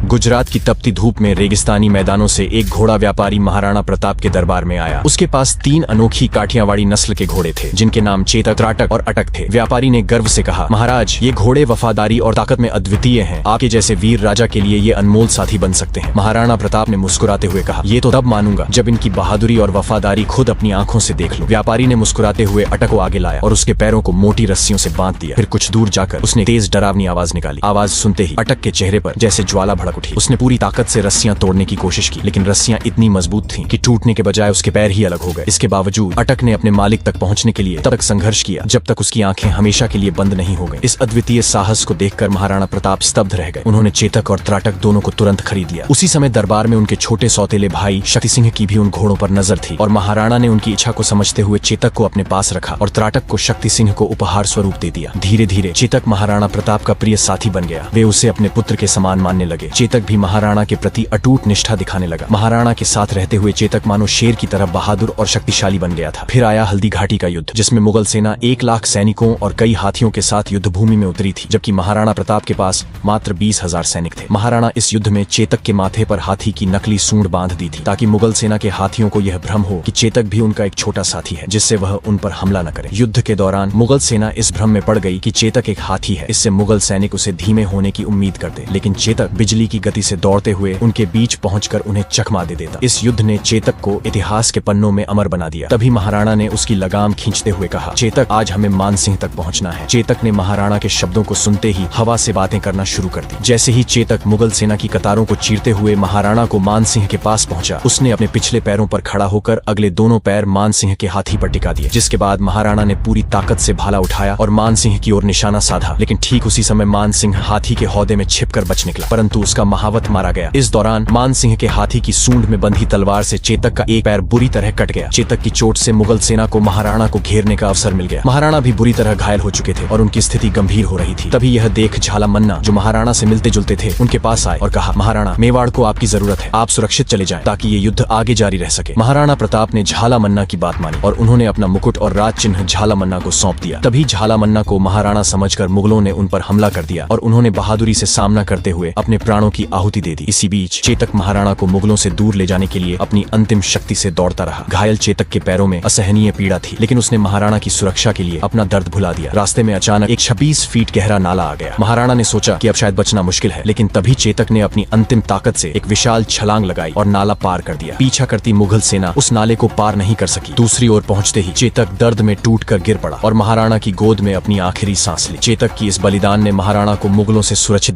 गुजरात की तपती धूप में रेगिस्तानी मैदानों से एक घोड़ा व्यापारी महाराणा प्रताप के दरबार में आया। उसके पास 3 अनोखी काठियावाड़ी नस्ल के घोड़े थे, जिनके नाम चेतक, त्राटक और अटक थे। व्यापारी ने गर्व से कहा, महाराज, ये घोड़े वफादारी और ताकत में अद्वितीय हैं। आपके जैसे वीर राजा के लिए ये अनमोल साथी बन सकते हैं। महाराणा प्रताप ने मुस्कुराते हुए कहा, ये तो तब मानूंगा जब इनकी बहादुरी और वफादारी खुद अपनी आंखों से देख लूं। व्यापारी ने मुस्कुराते हुए अटक को आगे लाया और उसके पैरों को मोटी रस्सियों से बांध दिया। फिर कुछ दूर जाकर उसने तेज डरावनी आवाज निकाली। आवाज सुनते ही अटक के चेहरे पर जैसे ज्वाला भड़क उठी। उसने पूरी ताकत से रस्सियां तोड़ने की कोशिश की, लेकिन रस्सियां इतनी मजबूत थीं कि टूटने के बजाय उसके पैर ही अलग हो गए। इसके बावजूद अटक ने अपने मालिक तक पहुंचने के लिए तब तक संघर्ष किया जब तक उसकी आंखें हमेशा के लिए बंद नहीं हो गई। इस अद्वितीय साहस को देखकर महाराणा प्रताप स्तब्ध रह गए। उन्होंने चेतक और त्राटक दोनों को तुरंत खरीद लिया। उसी समय दरबार में उनके छोटे सौतेले भाई शक्ति सिंह की भी उन घोड़ों पर नजर थी और महाराणा ने उनकी इच्छा को समझते हुए चेतक को अपने पास रखा और त्राटक को शक्ति सिंह को उपहार स्वरूप दे दिया। धीरे धीरे चेतक महाराणा प्रताप का प्रिय साथी बन गया। वे उसे अपने पुत्र के समान मानने लगे। चेतक भी महाराणा के प्रति अटूट निष्ठा दिखाने लगा। महाराणा के साथ रहते हुए चेतक मानो शेर की तरह बहादुर और शक्तिशाली बन गया था। फिर आया हल्दी घाटी का युद्ध, जिसमें मुगल सेना 1 लाख सैनिकों और कई हाथियों के साथ युद्ध भूमि में उतरी थी, जबकि महाराणा प्रताप के पास मात्र 20,000 सैनिक थे। महाराणा इस युद्ध में चेतक के माथे पर हाथी की नकली सूंड बांध दी थी, ताकि मुगल सेना के हाथियों को यह भ्रम हो कि चेतक भी उनका एक छोटा साथी है, जिससे वह उन पर हमला न करे। युद्ध के दौरान मुगल सेना इस भ्रम में पड़ गई कि चेतक एक हाथी है। इससे मुगल सैनिक उसे धीमे होने की उम्मीद करते, लेकिन चेतक बिजली की गति से दौड़ते हुए उनके बीच पहुंचकर उन्हें चकमा दे देता। इस युद्ध ने चेतक को इतिहास के पन्नों में अमर बना दिया। तभी महाराणा ने उसकी लगाम खींचते हुए कहा, चेतक, आज हमें मानसिंह तक पहुंचना है। चेतक ने महाराणा के शब्दों को सुनते ही हवा से बातें करना शुरू कर दी। जैसे ही चेतक मुगल सेना की कतारों को चीरते हुए महाराणा को मानसिंह के पास पहुंचा, उसने अपने पिछले पैरों पर खड़ा होकर अगले दोनों पैर मानसिंह के हाथी पर टिका दिए। जिसके बाद महाराणा ने पूरी ताकत से भाला उठाया और मानसिंह की ओर निशाना साधा, लेकिन ठीक उसी समय मानसिंह हाथी के हौदे में छिपकर बच निकला, परंतु उसका महावत मारा गया। इस दौरान मानसिंह के हाथी की सूंड में बंधी तलवार से चेतक का एक पैर बुरी तरह कट गया। चेतक की चोट से मुगल सेना को महाराणा को घेरने का अवसर मिल गया। महाराणा भी बुरी तरह घायल हो चुके थे और उनकी स्थिति गंभीर हो रही थी। तभी यह देख झाला मन्ना, जो महाराणा से मिलते जुलते थे, उनके पास आए और कहा, महाराणा, मेवाड़ को आपकी जरूरत है। आप सुरक्षित चले जाएं ताकि ये युद्ध आगे जारी रह सके। महाराणा प्रताप ने झाला मन्ना की बात मानी और उन्होंने अपना मुकुट और राज चिन्ह झाला मन्ना को सौंप दिया। तभी झाला मन्ना को महाराणा समझकर मुगलों ने उन पर हमला कर दिया और उन्होंने बहादुरी से सामना करते हुए अपने प्राणों की आहुति दे दी। इसी बीच चेतक महाराणा को मुगलों से दूर ले जाने के लिए अपनी अंतिम शक्ति से दौड़ता रहा। घायल चेतक के पैरों में असहनीय पीड़ा थी, लेकिन उसने महाराणा की सुरक्षा के लिए अपना दर्द भुला दिया। रास्ते में अचानक एक 26 फीट गहरा नाला आ गया। महाराणा ने सोचा कि अब शायद बचना मुश्किल है, लेकिन तभी चेतक ने अपनी अंतिम ताकत से एक विशाल छलांग लगाई और नाला पार कर दिया। पीछा करती मुगल सेना उस नाले को पार नहीं कर सकी। दूसरी ओर पहुंचते ही चेतक दर्द में टूटकर गिर पड़ा और महाराणा की गोद में अपनी आखिरी सांस ली। चेतक की इस बलिदान ने महाराणा को मुगलों से सुरक्षित